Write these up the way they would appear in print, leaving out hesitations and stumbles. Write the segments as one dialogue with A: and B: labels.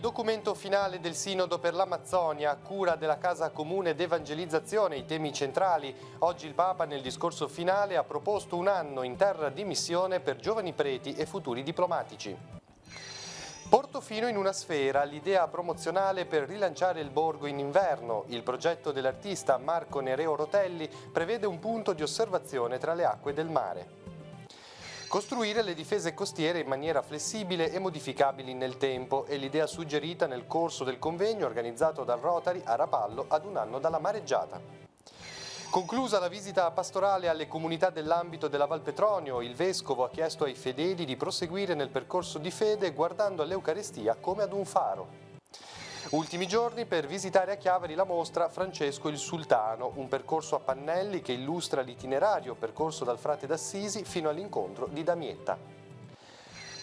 A: documento finale del Sinodo per l'Amazzonia, a cura della Casa Comune d'Evangelizzazione, i temi centrali. Oggi il Papa nel discorso finale ha proposto un anno in terra di missione per giovani preti e futuri diplomatici. Portofino in una sfera, l'idea promozionale per rilanciare il borgo in inverno. Il progetto dell'artista Marco Nereo Rotelli prevede un punto di osservazione tra le acque del mare. Costruire le difese costiere in maniera flessibile e modificabili nel tempo è l'idea suggerita nel corso del convegno organizzato dal Rotary a Rapallo ad un anno dalla mareggiata. Conclusa la visita pastorale alle comunità dell'ambito della Val Petronio, il Vescovo ha chiesto ai fedeli di proseguire nel percorso di fede guardando all'Eucaristia come ad un faro. Ultimi giorni per visitare a Chiavari la mostra Francesco il Sultano, un percorso a pannelli che illustra l'itinerario percorso dal frate d'Assisi fino all'incontro di Damietta.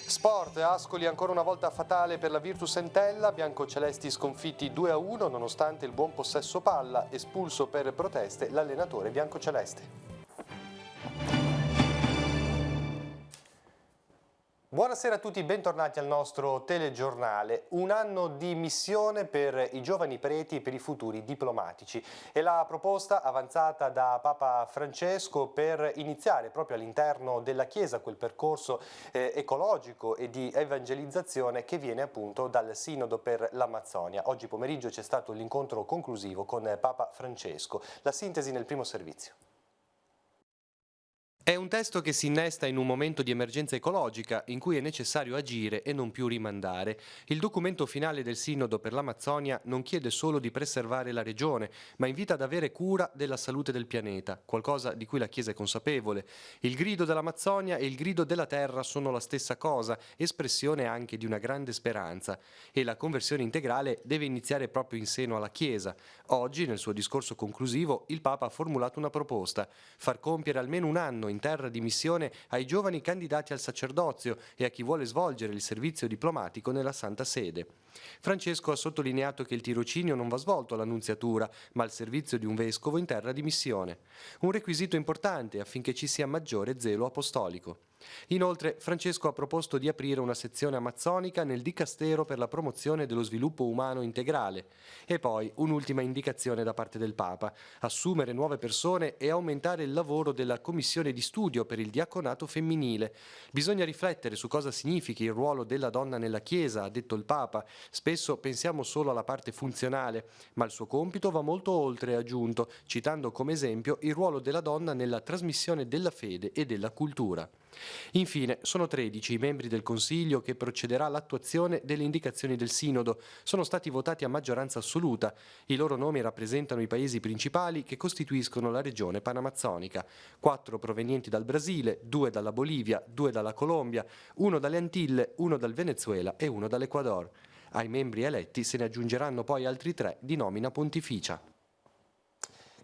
A: Sport, Ascoli ancora una volta fatale per la Virtus Entella, biancocelesti sconfitti 2-1 nonostante il buon possesso palla, espulso per proteste l'allenatore biancoceleste. Buonasera a tutti, bentornati al nostro telegiornale. Un anno di missione per i giovani preti e per i futuri diplomatici. È la proposta avanzata da Papa Francesco per iniziare proprio all'interno della Chiesa quel percorso ecologico e di evangelizzazione che viene appunto dal Sinodo per l'Amazzonia. Oggi pomeriggio c'è stato l'incontro conclusivo con Papa Francesco. La sintesi nel primo servizio. È un testo che si innesta in un momento di emergenza ecologica in cui è necessario agire e non più rimandare. Il documento finale del Sinodo per l'Amazzonia non chiede solo di preservare la regione, ma invita ad avere cura della salute del pianeta, qualcosa di cui la Chiesa è consapevole. Il grido dell'Amazzonia e il grido della terra sono la stessa cosa, espressione anche di una grande speranza. E la conversione integrale deve iniziare proprio in seno alla Chiesa. Oggi, nel suo discorso conclusivo, il Papa ha formulato una proposta: far compiere almeno un anno in terra di missione ai giovani candidati al sacerdozio e a chi vuole svolgere il servizio diplomatico nella Santa Sede. Francesco ha sottolineato che il tirocinio non va svolto alla nunziatura, ma al servizio di un vescovo in terra di missione. Un requisito importante affinché ci sia maggiore zelo apostolico. Inoltre, Francesco ha proposto di aprire una sezione amazzonica nel Dicastero per la promozione dello sviluppo umano integrale. E poi un'ultima indicazione da parte del Papa: assumere nuove persone e aumentare il lavoro della commissione di studio per il diaconato femminile. Bisogna riflettere su cosa significhi il ruolo della donna nella Chiesa, ha detto il Papa. Spesso pensiamo solo alla parte funzionale, ma il suo compito va molto oltre, ha aggiunto, citando come esempio il ruolo della donna nella trasmissione della fede e della cultura. Infine, sono 13 i membri del Consiglio che procederà all'attuazione delle indicazioni del Sinodo. Sono stati votati a maggioranza assoluta. I loro nomi rappresentano i paesi principali che costituiscono la regione panamazzonica. 4 provenienti dal Brasile, 2 dalla Bolivia, 2 dalla Colombia, 1 dalle Antille, 1 dal Venezuela e 1 dall'Ecuador. Ai membri eletti se ne aggiungeranno poi altri 3 di nomina pontificia.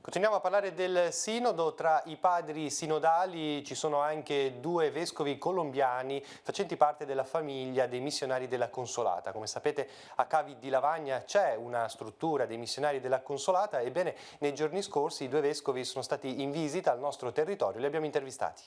A: Continuiamo a parlare del Sinodo. Tra i padri sinodali ci sono anche 2 vescovi colombiani facenti parte della famiglia dei missionari della Consolata. Come sapete, a Cavi di Lavagna c'è una struttura dei missionari della Consolata. Ebbene, nei giorni scorsi i 2 vescovi sono stati in visita al nostro territorio, li abbiamo intervistati.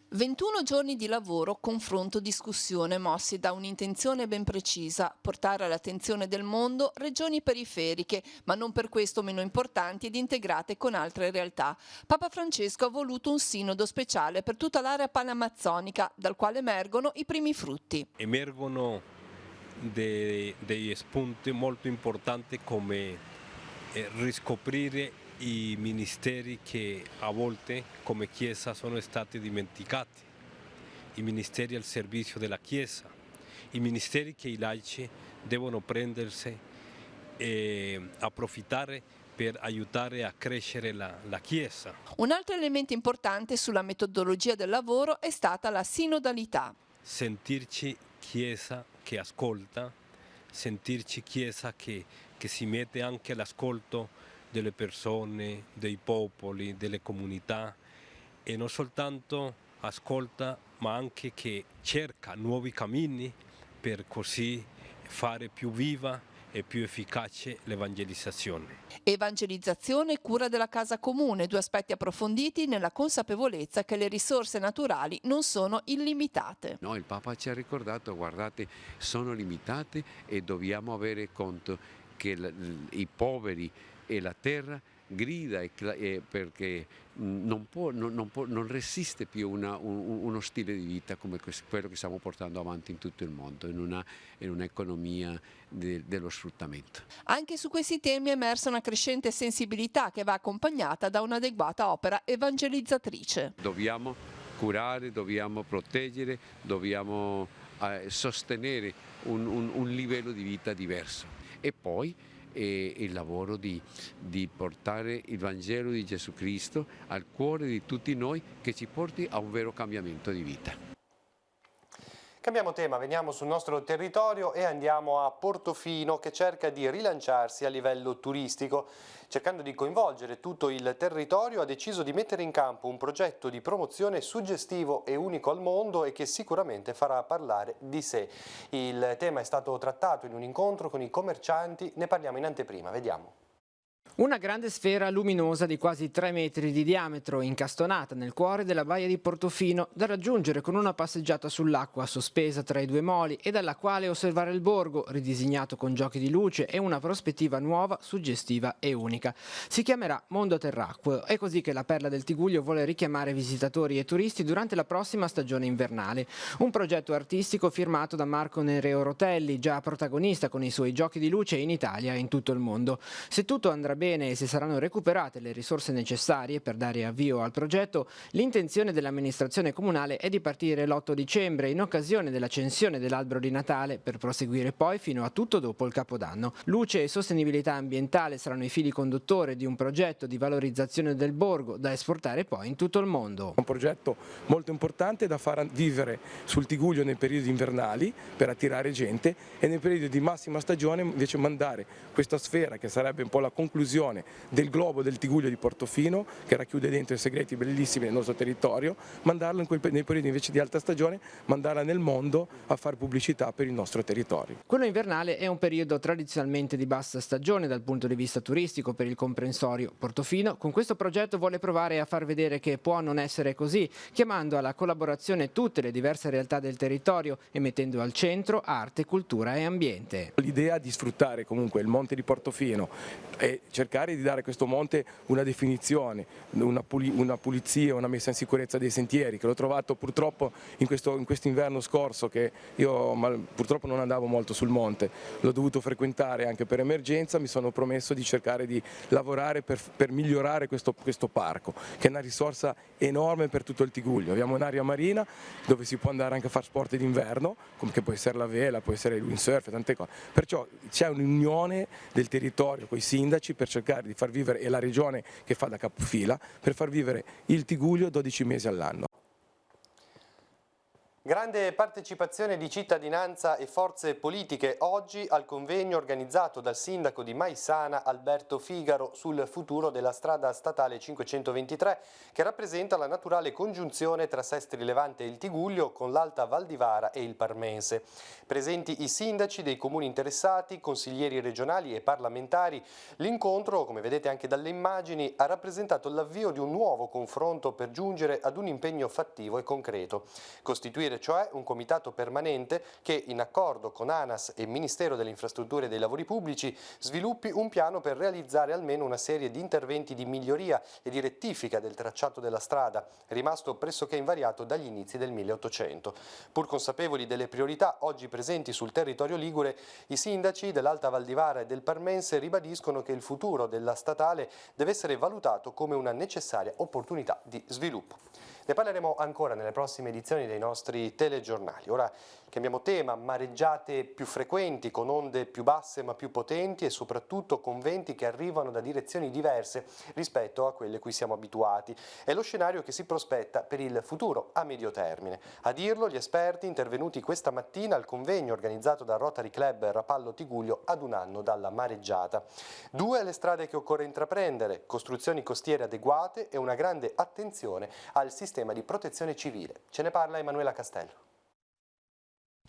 B: 21 giorni di lavoro, confronto, discussione, mossi da un'intenzione ben precisa: portare all'attenzione del mondo regioni periferiche, ma non per questo meno importanti ed integrate con altre realtà. Papa Francesco ha voluto un sinodo speciale per tutta l'area panamazzonica, dal quale emergono i primi frutti.
C: Emergono degli spunti molto importanti come riscoprire i ministeri che a volte come Chiesa sono stati dimenticati, i ministeri al servizio della Chiesa, i ministeri che i laici devono prendersi e approfittare per aiutare a crescere la Chiesa.
B: Un altro elemento importante sulla metodologia del lavoro è stata la sinodalità.
C: Sentirci Chiesa che ascolta, sentirci Chiesa che si mette anche all'ascolto delle persone, dei popoli, delle comunità, e non soltanto ascolta ma anche che cerca nuovi cammini per così fare più viva e più efficace l'evangelizzazione.
B: Evangelizzazione e cura della casa comune, due aspetti approfonditi nella consapevolezza che le risorse naturali non sono illimitate.
D: No, il Papa ci ha ricordato, guardate, sono limitate e dobbiamo avere conto che i poveri e la terra grida perché non resiste più uno stile di vita come quello che stiamo portando avanti in tutto il mondo, in un'economia dello sfruttamento.
B: Anche su questi temi è emersa una crescente sensibilità che va accompagnata da un'adeguata opera evangelizzatrice.
D: Dobbiamo curare, dobbiamo proteggere, dobbiamo sostenere un livello di vita diverso e poi il lavoro di portare il Vangelo di Gesù Cristo al cuore di tutti noi, che ci porti a un vero cambiamento di vita.
A: Cambiamo tema, veniamo sul nostro territorio e andiamo a Portofino, che cerca di rilanciarsi a livello turistico. Cercando di coinvolgere tutto il territorio, ha deciso di mettere in campo un progetto di promozione suggestivo e unico al mondo e che sicuramente farà parlare di sé. Il tema è stato trattato in un incontro con i commercianti, ne parliamo in anteprima, vediamo.
E: Una grande sfera luminosa di quasi 3 metri di diametro, incastonata nel cuore della baia di Portofino, da raggiungere con una passeggiata sull'acqua sospesa tra i due moli e dalla quale osservare il borgo, ridisegnato con giochi di luce e una prospettiva nuova, suggestiva e unica. Si chiamerà Mondo Terracqueo, è così che la Perla del Tiguglio vuole richiamare visitatori e turisti durante la prossima stagione invernale. Un progetto artistico firmato da Marco Nereo Rotelli, già protagonista con i suoi giochi di luce in Italia e in tutto il mondo. Se tutto andrà bene e se saranno recuperate le risorse necessarie per dare avvio al progetto, l'intenzione dell'amministrazione comunale è di partire l'8 dicembre in occasione dell'accensione dell'albero di Natale, per proseguire poi fino a tutto dopo il Capodanno. Luce e sostenibilità ambientale saranno i fili conduttori di un progetto di valorizzazione del borgo da esportare poi in tutto il mondo.
F: Un progetto molto importante da far vivere sul Tiguglio nei periodi invernali per attirare gente e nei periodi di massima stagione invece mandare questa sfera, che sarebbe un po' la conclusione del globo del Tiguglio di Portofino, che racchiude dentro i segreti bellissimi del nostro territorio, mandarlo nei periodi invece di alta stagione, mandarla nel mondo a fare pubblicità per il nostro territorio.
E: Quello invernale è un periodo tradizionalmente di bassa stagione dal punto di vista turistico per il comprensorio. Portofino con questo progetto vuole provare a far vedere che può non essere così, chiamando alla collaborazione tutte le diverse realtà del territorio e mettendo al centro arte, cultura e ambiente.
F: L'idea di sfruttare comunque il monte di Portofino e cercare di dare a questo monte una definizione, una pulizia, una messa in sicurezza dei sentieri, che l'ho trovato purtroppo in questo inverno scorso, che io purtroppo non andavo molto sul monte, l'ho dovuto frequentare anche per emergenza. Mi sono promesso di cercare di lavorare per migliorare questo parco, che è una risorsa enorme per tutto il Tiguglio. Abbiamo un'area marina dove si può andare anche a fare sport d'inverno, come che può essere la vela, può essere il windsurf, tante cose. Perciò c'è un'unione del territorio con i sindaci per cercare di far vivere, e la regione che fa da capofila, per far vivere il Tiguglio 12 mesi all'anno.
A: Grande partecipazione di cittadinanza e forze politiche oggi al convegno organizzato dal sindaco di Maisana Alberto Figaro sul futuro della strada statale 523, che rappresenta la naturale congiunzione tra Sestri Levante e il Tiguglio con l'Alta Val di Vara e il Parmense. Presenti i sindaci dei comuni interessati, consiglieri regionali e parlamentari. L'incontro, come vedete anche dalle immagini, ha rappresentato l'avvio di un nuovo confronto per giungere ad un impegno fattivo e concreto. Costituire cioè un comitato permanente che, in accordo con ANAS e Ministero delle Infrastrutture e dei Lavori Pubblici, sviluppi un piano per realizzare almeno una serie di interventi di miglioria e di rettifica del tracciato della strada, rimasto pressoché invariato dagli inizi del 1800. Pur consapevoli delle priorità oggi presenti sul territorio ligure, i sindaci dell'Alta Val di Vara e del Parmense ribadiscono che il futuro della statale deve essere valutato come una necessaria opportunità di sviluppo. Ne parleremo ancora nelle prossime edizioni dei nostri telegiornali. Ora cambiamo tema: mareggiate più frequenti, con onde più basse ma più potenti e soprattutto con venti che arrivano da direzioni diverse rispetto a quelle cui siamo abituati. È lo scenario che si prospetta per il futuro a medio termine. A dirlo gli esperti intervenuti questa mattina al convegno organizzato dal Rotary Club Rapallo Tiguglio ad un anno dalla mareggiata. 2 le strade che occorre intraprendere: costruzioni costiere adeguate e una grande attenzione al sistema di protezione civile. Ce ne parla Emanuela Castello.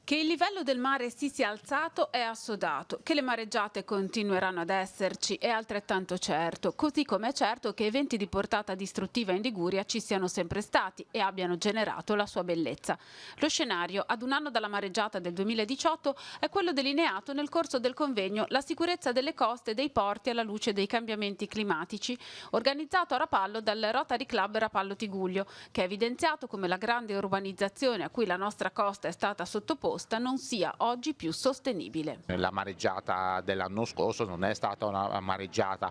G: Che il livello del mare si sia alzato è assodato, che le mareggiate continueranno ad esserci è altrettanto certo, così come è certo che eventi di portata distruttiva in Liguria ci siano sempre stati e abbiano generato la sua bellezza. Lo scenario, ad un anno dalla mareggiata del 2018, è quello delineato nel corso del convegno La sicurezza delle coste e dei porti alla luce dei cambiamenti climatici, organizzato a Rapallo dal Rotary Club Rapallo Tigullio, che ha evidenziato come la grande urbanizzazione a cui la nostra costa è stata sottoposta non sia oggi più sostenibile.
H: La mareggiata dell'anno scorso non è stata una mareggiata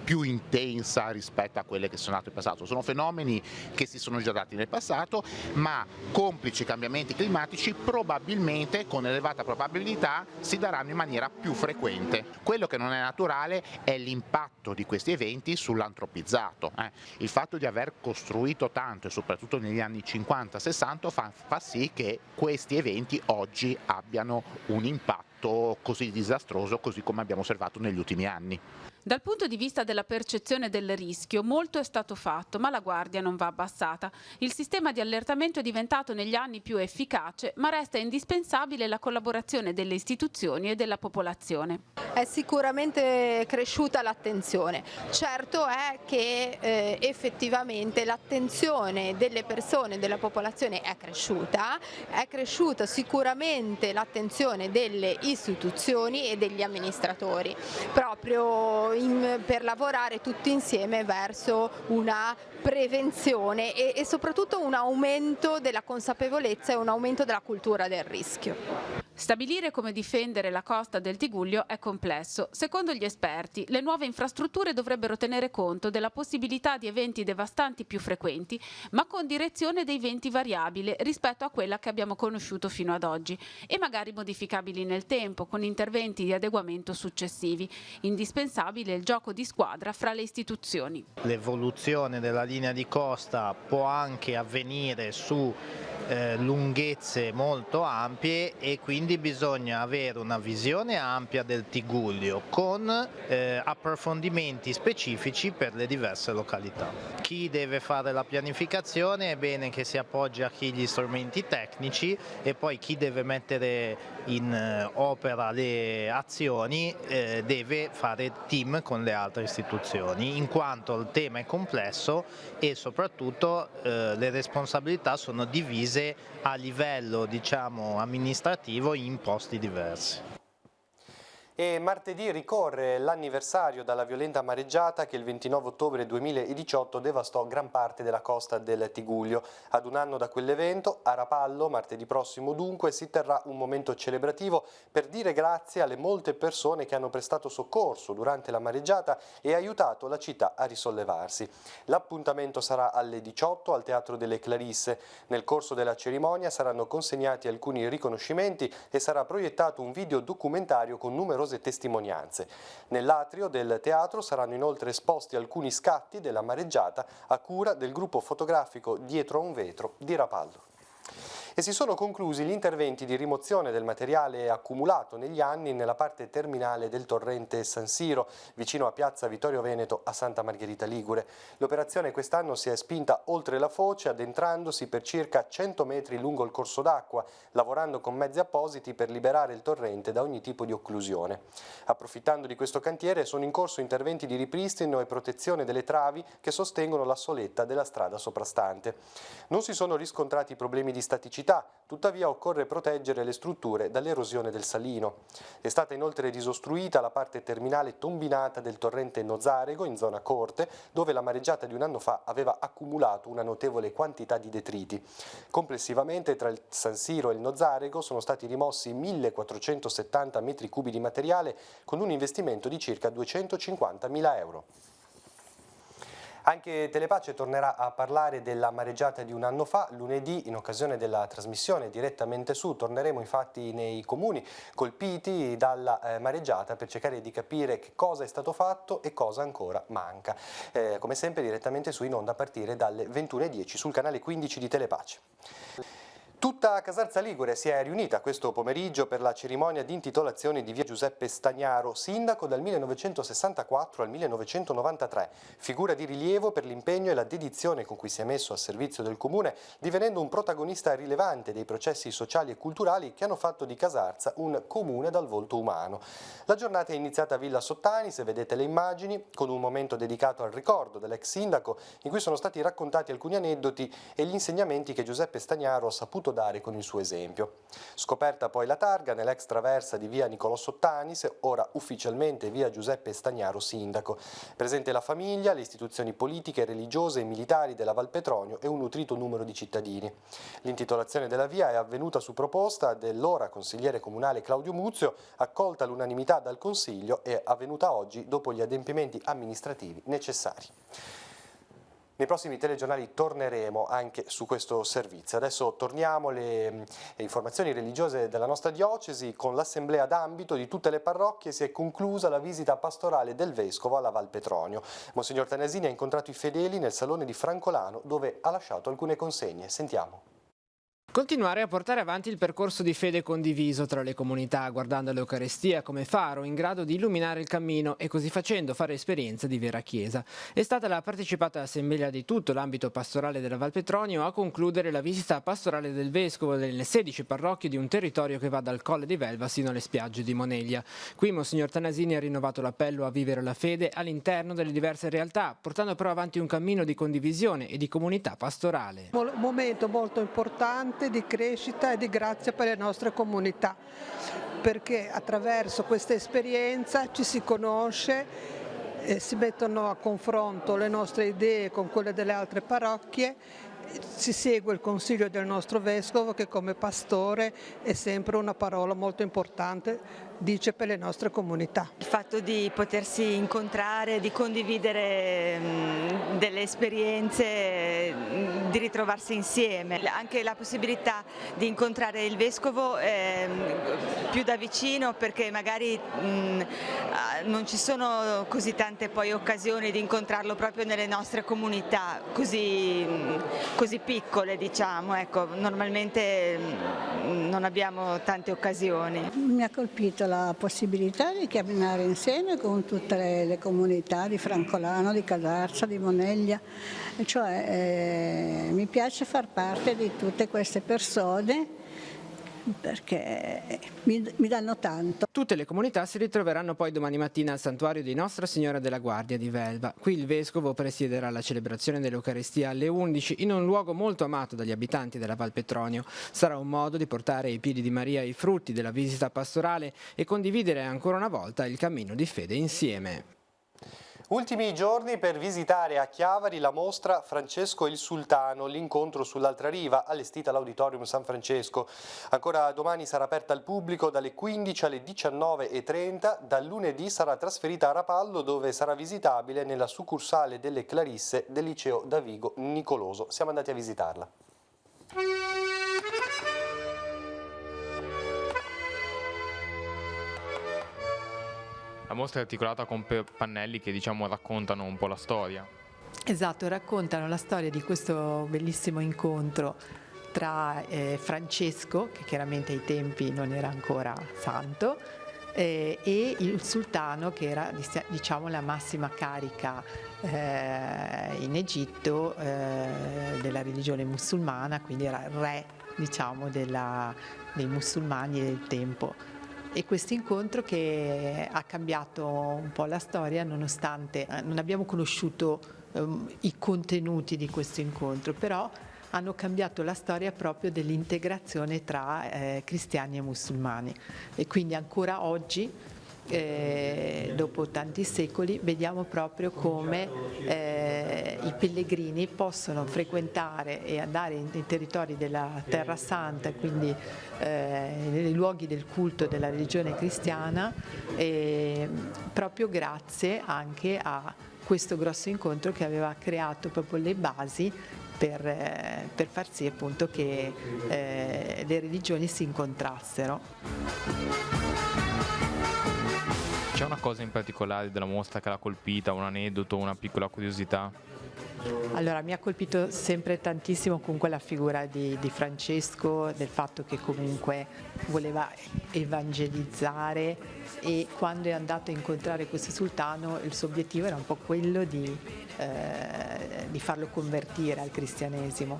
H: più intensa rispetto a quelle che sono state in passato. Sono fenomeni che si sono già dati nel passato, ma complici cambiamenti climatici probabilmente, con elevata probabilità, si daranno in maniera più frequente. Quello che non è naturale è l'impatto di questi eventi sull'antropizzato. Il fatto di aver costruito tanto, e soprattutto negli anni 50-60, fa sì che questi eventi oggi abbiano un impatto così disastroso, così come abbiamo osservato negli ultimi anni.
G: Dal punto di vista della percezione del rischio, molto è stato fatto, ma la guardia non va abbassata. Il sistema di allertamento è diventato negli anni più efficace, ma resta indispensabile la collaborazione delle istituzioni e della popolazione.
I: È sicuramente cresciuta l'attenzione. Certo è che effettivamente l'attenzione delle persone, della popolazione è cresciuta sicuramente l'attenzione delle istituzioni e degli amministratori, proprio per lavorare tutti insieme verso una prevenzione e soprattutto un aumento della consapevolezza e un aumento della cultura del rischio.
G: Stabilire come difendere la costa del Tigullio è complesso. Secondo gli esperti, le nuove infrastrutture dovrebbero tenere conto della possibilità di eventi devastanti più frequenti, ma con direzione dei venti variabile rispetto a quella che abbiamo conosciuto fino ad oggi e magari modificabili nel tempo con interventi di adeguamento successivi. Indispensabile il gioco di squadra fra le istituzioni.
J: L'evoluzione della linea di costa può anche avvenire su lunghezze molto ampie e quindi bisogna avere una visione ampia del Tigullio con approfondimenti specifici per le diverse località. Chi deve fare la pianificazione è bene che si appoggi a chi gli strumenti tecnici e poi chi deve mettere in opera le azioni deve fare team con le altre istituzioni, in quanto il tema è complesso e soprattutto le responsabilità sono divise a livello, diciamo, amministrativo in posti diversi.
A: E martedì ricorre l'anniversario dalla violenta mareggiata che il 29 ottobre 2018 devastò gran parte della costa del Tigullio. Ad un anno da quell'evento, a Rapallo, martedì prossimo dunque, si terrà un momento celebrativo per dire grazie alle molte persone che hanno prestato soccorso durante la mareggiata e aiutato la città a risollevarsi. L'appuntamento sarà alle 18 al Teatro delle Clarisse. Nel corso della cerimonia saranno consegnati alcuni riconoscimenti e sarà proiettato un video documentario con numerose testimonianze. Nell'atrio del teatro saranno inoltre esposti alcuni scatti della mareggiata a cura del gruppo fotografico Dietro a un vetro di Rapallo. E si sono conclusi gli interventi di rimozione del materiale accumulato negli anni nella parte terminale del torrente San Siro, vicino a Piazza Vittorio Veneto a Santa Margherita Ligure. L'operazione quest'anno si è spinta oltre la foce, addentrandosi per circa 100 metri lungo il corso d'acqua, lavorando con mezzi appositi per liberare il torrente da ogni tipo di occlusione. Approfittando di questo cantiere sono in corso interventi di ripristino e protezione delle travi che sostengono la soletta della strada soprastante. Non si sono riscontrati problemi di staticità, tuttavia occorre proteggere le strutture dall'erosione del salino. È stata inoltre disostruita la parte terminale tombinata del torrente Nozarego in zona Corte, dove la mareggiata di un anno fa aveva accumulato una notevole quantità di detriti. Complessivamente tra il San Siro e il Nozarego sono stati rimossi 1470 metri cubi di materiale con un investimento di circa 250.000 euro. Anche Telepace tornerà a parlare della mareggiata di un anno fa. Lunedì, in occasione della trasmissione Direttamente Su, torneremo infatti nei comuni colpiti dalla mareggiata per cercare di capire che cosa è stato fatto e cosa ancora manca. Come sempre Direttamente Su in onda a partire dalle 21:10 sul canale 15 di Telepace. Tutta Casarza Ligure si è riunita questo pomeriggio per la cerimonia di intitolazione di via Giuseppe Stagnaro, sindaco dal 1964 al 1993, figura di rilievo per l'impegno e la dedizione con cui si è messo a servizio del comune, divenendo un protagonista rilevante dei processi sociali e culturali che hanno fatto di Casarza un comune dal volto umano. La giornata è iniziata a Villa Sottani, se vedete le immagini, con un momento dedicato al ricordo dell'ex sindaco, in cui sono stati raccontati alcuni aneddoti e gli insegnamenti che Giuseppe Stagnaro ha saputo dare con il suo esempio. Scoperta poi la targa nell'ex traversa di via Niccolò Sottanis, ora ufficialmente via Giuseppe Stagnaro sindaco. Presente la famiglia, le istituzioni politiche, religiose e militari della Val Petronio e un nutrito numero di cittadini. L'intitolazione della via è avvenuta su proposta dell'ora consigliere comunale Claudio Muzio, accolta all'unanimità dal Consiglio e avvenuta oggi dopo gli adempimenti amministrativi necessari. Nei prossimi telegiornali torneremo anche su questo servizio. Adesso torniamo alle informazioni religiose della nostra diocesi. Con l'assemblea d'ambito di tutte le parrocchie si è conclusa la visita pastorale del Vescovo alla Val Petronio. Monsignor Tanasini ha incontrato i fedeli nel Salone di Francolano, dove ha lasciato alcune consegne. Sentiamo.
E: Continuare a portare avanti il percorso di fede condiviso tra le comunità, guardando l'Eucarestia come faro in grado di illuminare il cammino e così facendo fare esperienza di vera Chiesa. È stata la partecipata assemblea di tutto l'ambito pastorale della Val Petronio a concludere la visita pastorale del Vescovo nelle 16 parrocchie di un territorio che va dal Colle di Velva sino alle spiagge di Moneglia. Qui Monsignor Tanasini ha rinnovato l'appello a vivere la fede all'interno delle diverse realtà, portando però avanti un cammino di condivisione e di comunità pastorale.
K: Un momento molto importante di crescita e di grazia per le nostre comunità, perché attraverso questa esperienza ci si conosce, si mettono a confronto le nostre idee con quelle delle altre parrocchie, si segue il consiglio del nostro Vescovo che come pastore è sempre una parola molto importante, dice, per le nostre comunità.
L: Il fatto di potersi incontrare, di condividere delle esperienze, di ritrovarsi insieme, anche la possibilità di incontrare il Vescovo più da vicino, perché magari non ci sono così tante poi occasioni di incontrarlo proprio nelle nostre comunità così piccole, diciamo, ecco, normalmente non abbiamo tante occasioni.
M: Mi ha colpito la possibilità di camminare insieme con tutte le comunità di Francolano, di Casarza, di Moneglia, cioè mi piace far parte di tutte queste persone perché mi danno tanto.
E: Tutte le comunità si ritroveranno poi domani mattina al santuario di Nostra Signora della Guardia di Velva. Qui il Vescovo presiederà la celebrazione dell'Eucarestia alle 11 in un luogo molto amato dagli abitanti della Val Petronio. Sarà un modo di portare ai piedi di Maria i frutti della visita pastorale e condividere ancora una volta il cammino di fede insieme.
A: Ultimi giorni per visitare a Chiavari la mostra Francesco il Sultano, l'incontro sull'altra riva, allestita all'Auditorium San Francesco. Ancora domani sarà aperta al pubblico dalle 15 alle 19:30, dal lunedì sarà trasferita a Rapallo, dove sarà visitabile nella succursale delle Clarisse del liceo Davigo Nicoloso. Siamo andati a visitarla.
N: La mostra è articolata con pannelli che raccontano un po' la storia.
O: Esatto, raccontano la storia di questo bellissimo incontro tra Francesco, che chiaramente ai tempi non era ancora santo, e il sultano, che era la massima carica in Egitto della religione musulmana, quindi era il re dei musulmani del tempo. E questo incontro che ha cambiato un po' la storia, nonostante non abbiamo conosciuto i contenuti di questo incontro, però hanno cambiato la storia proprio dell'integrazione tra cristiani e musulmani. E quindi ancora oggi, dopo tanti secoli, vediamo proprio come i pellegrini possono frequentare e andare nei territori della Terra Santa, quindi nei luoghi del culto della religione cristiana, proprio grazie anche a questo grosso incontro che aveva creato proprio le basi per far sì appunto che le religioni si incontrassero.
N: C'è una cosa in particolare della mostra che l'ha colpita, un aneddoto, una piccola curiosità?
O: Allora, mi ha colpito sempre tantissimo comunque la figura di Francesco, del fatto che comunque voleva evangelizzare, e quando è andato a incontrare questo sultano il suo obiettivo era un po' quello di farlo convertire al cristianesimo,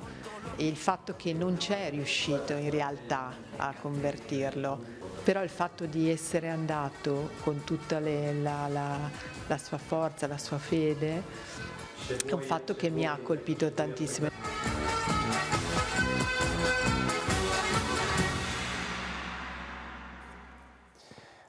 O: e il fatto che non c'è riuscito in realtà a convertirlo, però il fatto di essere andato con tutta la sua forza, la sua fede, è un fatto che mi ha colpito tantissimo.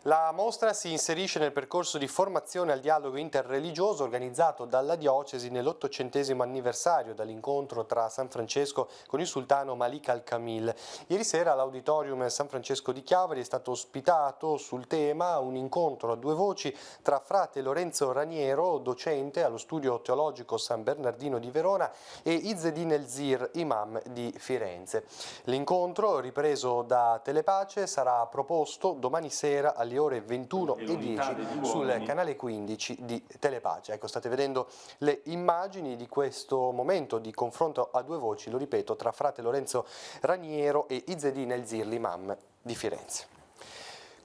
A: La mostra si inserisce nel percorso di formazione al dialogo interreligioso organizzato dalla diocesi nell'800° anniversario dall'incontro tra San Francesco con il sultano Malik al-Kamil. Ieri sera all'Auditorium San Francesco di Chiavari è stato ospitato sul tema un incontro a due voci tra frate Lorenzo Raniero, docente allo studio teologico San Bernardino di Verona, e Izzedine El-Zir, imam di Firenze. L'incontro, ripreso da Telepace, sarà proposto domani sera alle ore 21:10 sul canale 15 di Telepace. Ecco, state vedendo le immagini di questo momento di confronto a due voci, lo ripeto, tra frate Lorenzo Raniero e Izzedine El-Zir, l'imam di Firenze.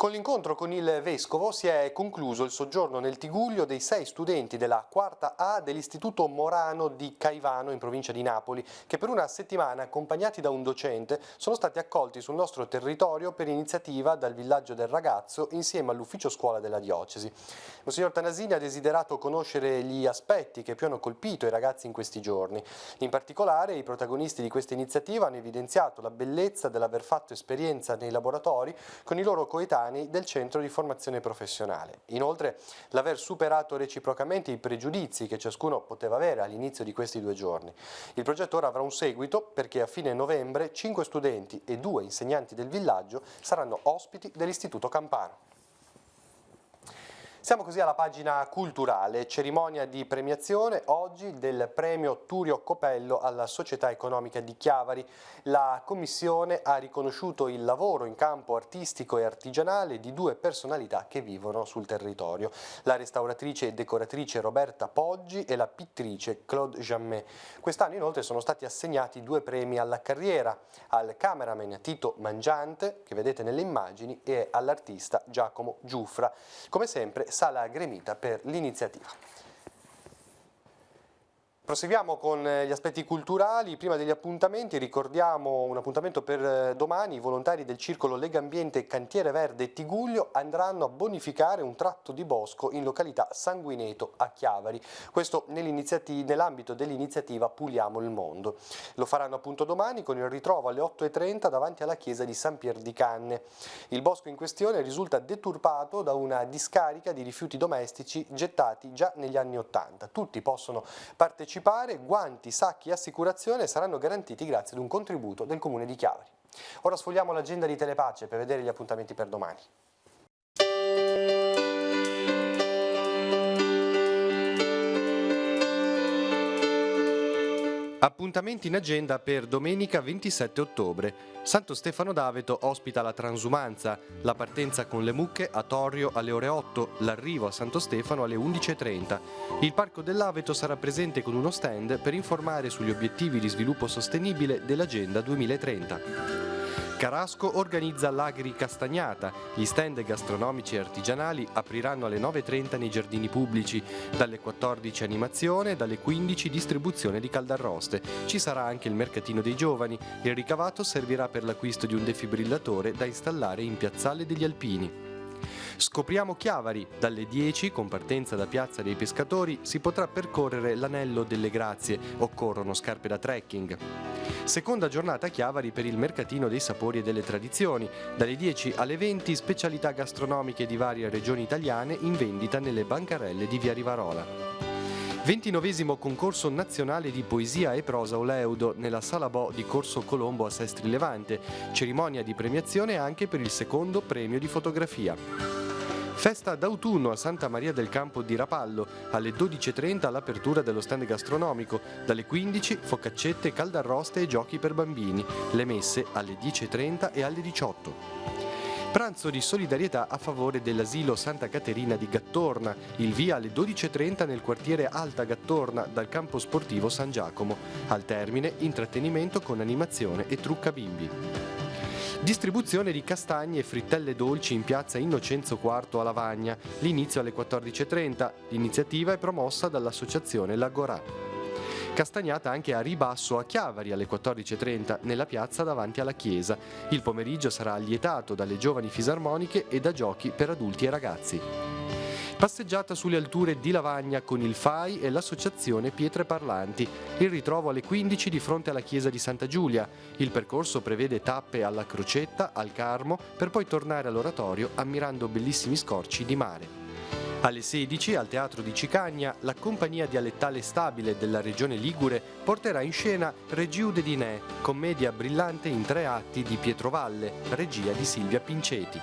A: Con l'incontro con il Vescovo si è concluso il soggiorno nel Tigullio dei 6 studenti della quarta A dell'Istituto Morano di Caivano in provincia di Napoli, che per una settimana, accompagnati da un docente, sono stati accolti sul nostro territorio per iniziativa dal Villaggio del Ragazzo insieme all'Ufficio Scuola della Diocesi. Monsignor Tanasini ha desiderato conoscere gli aspetti che più hanno colpito i ragazzi in questi giorni. In particolare, i protagonisti di questa iniziativa hanno evidenziato la bellezza dell'aver fatto esperienza nei laboratori con i loro coetanei del centro di formazione professionale. Inoltre, l'aver superato reciprocamente i pregiudizi che ciascuno poteva avere all'inizio di questi 2 giorni. Il progetto ora avrà un seguito perché a fine novembre 5 studenti e 2 insegnanti del villaggio saranno ospiti dell'Istituto Campano. Siamo così alla pagina culturale, cerimonia di premiazione oggi del premio Turio Copello alla Società Economica di Chiavari. La commissione ha riconosciuto il lavoro in campo artistico e artigianale di 2 personalità che vivono sul territorio, la restauratrice e decoratrice Roberta Poggi e la pittrice Claude Jammet. Quest'anno inoltre sono stati assegnati 2 premi alla carriera, al cameraman Tito Mangiante, che vedete nelle immagini, e all'artista Giacomo Giuffra. Come sempre, sala gremita per l'iniziativa. Proseguiamo con gli aspetti culturali. Prima degli appuntamenti ricordiamo un appuntamento per domani. I volontari del circolo Legambiente Cantiere Verde Tigullio andranno a bonificare un tratto di bosco in località Sanguineto a Chiavari. Questo nell'ambito dell'iniziativa Puliamo il Mondo. Lo faranno appunto domani con il ritrovo alle 8:30 davanti alla chiesa di San Pier di Canne. Il bosco in questione risulta deturpato da una discarica di rifiuti domestici gettati già negli anni '80. Tutti possono partecipare. Guanti, sacchi e assicurazione saranno garantiti grazie ad un contributo del Comune di Chiavari. Ora sfogliamo l'agenda di Telepace per vedere gli appuntamenti per domani. Appuntamenti in agenda per domenica 27 ottobre. Santo Stefano d'Aveto ospita la transumanza, la partenza con le mucche a Torrio alle ore 8, l'arrivo a Santo Stefano alle 11:30. Il Parco dell'Aveto sarà presente con uno stand per informare sugli obiettivi di sviluppo sostenibile dell'Agenda 2030. Carasco organizza l'Agri Castagnata. Gli stand gastronomici e artigianali apriranno alle 9:30 nei giardini pubblici. Dalle 14 animazione, dalle 15 distribuzione di caldarroste. Ci sarà anche il mercatino dei giovani. Il ricavato servirà per l'acquisto di un defibrillatore da installare in Piazzale degli Alpini. Scopriamo Chiavari. Dalle 10, con partenza da Piazza dei Pescatori, si potrà percorrere l'Anello delle Grazie. Occorrono scarpe da trekking. Seconda giornata a Chiavari per il Mercatino dei Sapori e delle Tradizioni. Dalle 10 alle 20 specialità gastronomiche di varie regioni italiane in vendita nelle bancarelle di Via Rivarola. 29° concorso nazionale di poesia e prosa Oleudo nella Sala Bo di Corso Colombo a Sestri Levante. Cerimonia di premiazione anche per il secondo premio di fotografia. Festa d'autunno a Santa Maria del Campo di Rapallo, alle 12:30 l'apertura dello stand gastronomico, dalle 15 focaccette, caldarroste e giochi per bambini, le messe alle 10:30 e alle 18. Pranzo di solidarietà a favore dell'asilo Santa Caterina di Gattorna, il via alle 12:30 nel quartiere Alta Gattorna dal campo sportivo San Giacomo. Al termine, intrattenimento con animazione e trucca bimbi. Distribuzione di castagne e frittelle dolci in piazza Innocenzo IV a Lavagna, l'inizio alle 14:30. L'iniziativa è promossa dall'associazione L'Agorà. Castagnata anche a ribasso a Chiavari alle 14:30 nella piazza davanti alla chiesa. Il pomeriggio sarà allietato dalle giovani fisarmoniche e da giochi per adulti e ragazzi. Passeggiata sulle alture di Lavagna con il FAI e l'associazione Pietre Parlanti. Il ritrovo alle 15 di fronte alla chiesa di Santa Giulia. Il percorso prevede tappe alla Crocetta, al Carmo, per poi tornare all'oratorio ammirando bellissimi scorci di mare. Alle 16 al Teatro di Cicagna la compagnia dialettale stabile della regione Ligure porterà in scena Regiude di Ne, commedia brillante in 3 atti di Pietro Valle, regia di Silvia Pinceti.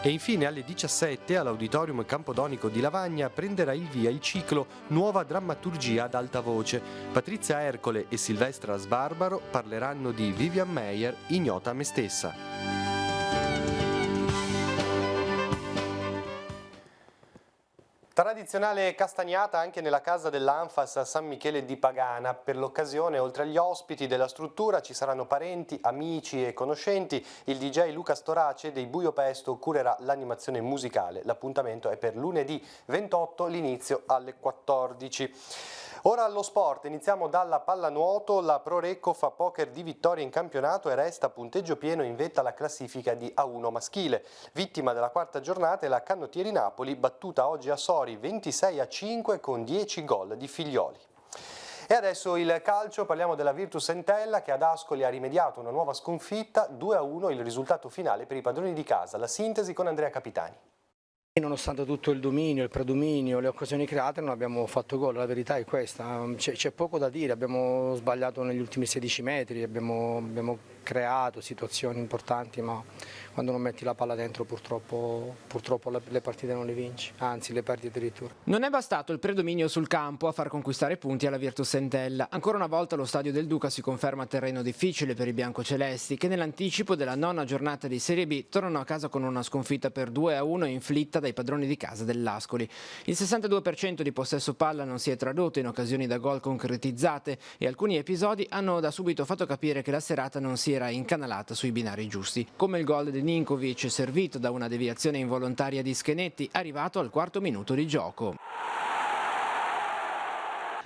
A: E infine alle 17 all'Auditorium Campodonico di Lavagna prenderà il via il ciclo Nuova drammaturgia ad alta voce. Patrizia Ercole e Silvestra Sbarbaro parleranno di Vivian Maier, ignota a me stessa. Tradizionale castagnata anche nella casa dell'Anfas a San Michele di Pagana. Per l'occasione, oltre agli ospiti della struttura, ci saranno parenti, amici e conoscenti. Il DJ Luca Storace dei Buio Pesto curerà l'animazione musicale. L'appuntamento è per lunedì 28, l'inizio alle 14. Ora allo sport, iniziamo dalla pallanuoto. La Pro Recco fa poker di vittorie in campionato e resta a punteggio pieno in vetta alla classifica di A1 maschile. Vittima della quarta giornata è la Canottieri Napoli, battuta oggi a Sori 26-5 con 10 gol di Figlioli. E adesso il calcio, parliamo della Virtus Entella che ad Ascoli ha rimediato una nuova sconfitta, 2-1 il risultato finale per i padroni di casa. La sintesi con Andrea Capitani.
P: Nonostante tutto il dominio, il predominio, le occasioni create non abbiamo fatto gol, la verità è questa, c'è poco da dire, abbiamo sbagliato negli ultimi 16 metri, abbiamo creato situazioni importanti, ma quando non metti la palla dentro purtroppo le partite non le vinci, anzi le perdi addirittura.
E: Non è bastato il predominio sul campo a far conquistare punti alla Virtus Entella. Ancora una volta lo stadio del Duca si conferma terreno difficile per i biancocelesti che nell'anticipo della 9ª giornata di Serie B tornano a casa con una sconfitta per 2-1 inflitta dai padroni di casa dell'Ascoli. Il 62% di possesso palla non si è tradotto in occasioni da gol concretizzate e alcuni episodi hanno da subito fatto capire che la serata non si era incanalata sui binari giusti, come il gol di Ninkovic servito da una deviazione involontaria di Schenetti arrivato al 4° minuto di gioco.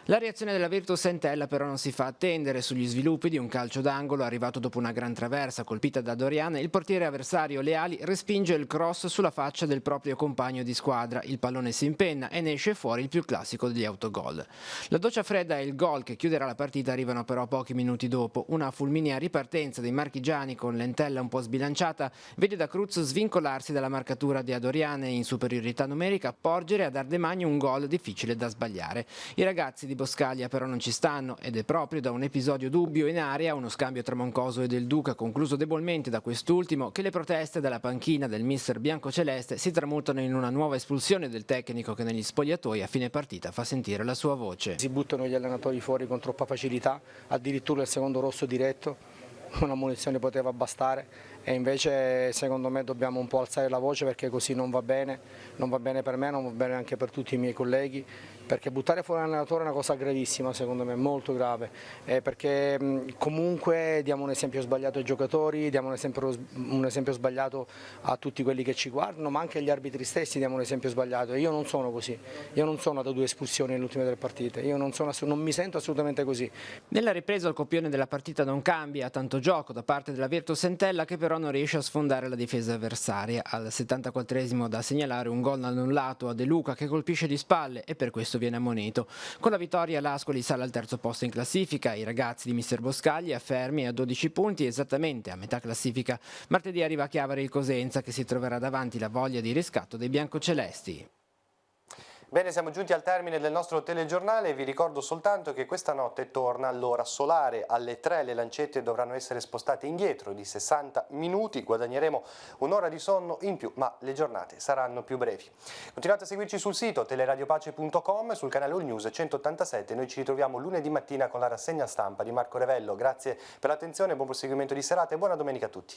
E: La reazione della Virtus Entella però non si fa attendere. Sugli sviluppi di un calcio d'angolo arrivato dopo una gran traversa colpita da Dorian, il portiere avversario Leali respinge il cross sulla faccia del proprio compagno di squadra. Il pallone si impenna e ne esce fuori il più classico degli autogol. La doccia fredda e il gol che chiuderà la partita arrivano però pochi minuti dopo. Una fulminea ripartenza dei marchigiani con l'Entella un po' sbilanciata vede da Cruz svincolarsi dalla marcatura di Adorian e in superiorità numerica porgere ad Ardemagno un gol difficile da sbagliare. I ragazzi di Boscaglia però non ci stanno ed è proprio da un episodio dubbio in area, uno scambio tra Moncoso e Del Duca concluso debolmente da quest'ultimo, che le proteste dalla panchina del mister biancoceleste si tramutano in una nuova espulsione del tecnico che negli spogliatoi a fine partita fa sentire la sua voce.
P: Si buttano gli allenatori fuori con troppa facilità, addirittura il secondo rosso diretto, una munizione poteva bastare e invece secondo me dobbiamo un po' alzare la voce perché così non va bene per me, non va bene anche per tutti i miei colleghi, perché buttare fuori un allenatore è una cosa gravissima secondo me, molto grave, perché comunque diamo un esempio sbagliato ai giocatori, diamo un esempio sbagliato a tutti quelli che ci guardano, ma anche agli arbitri stessi diamo un esempio sbagliato e io non sono così, io non sono da 2 espulsioni nelle ultime 3 partite, io non mi sento assolutamente così.
E: Nella ripresa il copione della partita non cambia, tanto gioco da parte della Virtus Entella che però non riesce a sfondare la difesa avversaria. Al 74esimo da segnalare un gol annullato a De Luca che colpisce di spalle e per questo viene ammonito. Con la vittoria l'Ascoli sale al 3° posto in classifica, i ragazzi di mister Boscaglia fermi a 12 punti esattamente a metà classifica. Martedì arriva a Chiavari il Cosenza che si troverà davanti la voglia di riscatto dei biancocelesti.
A: Bene, siamo giunti al termine del nostro telegiornale. Vi ricordo soltanto che questa notte torna l'ora solare. Alle 3 le lancette dovranno essere spostate indietro di 60 minuti. Guadagneremo un'ora di sonno in più, ma le giornate saranno più brevi. Continuate a seguirci sul sito teleradiopace.com e sul canale All News 187. Noi ci ritroviamo lunedì mattina con la rassegna stampa di Marco Revello. Grazie per l'attenzione, buon proseguimento di serata e buona domenica a tutti.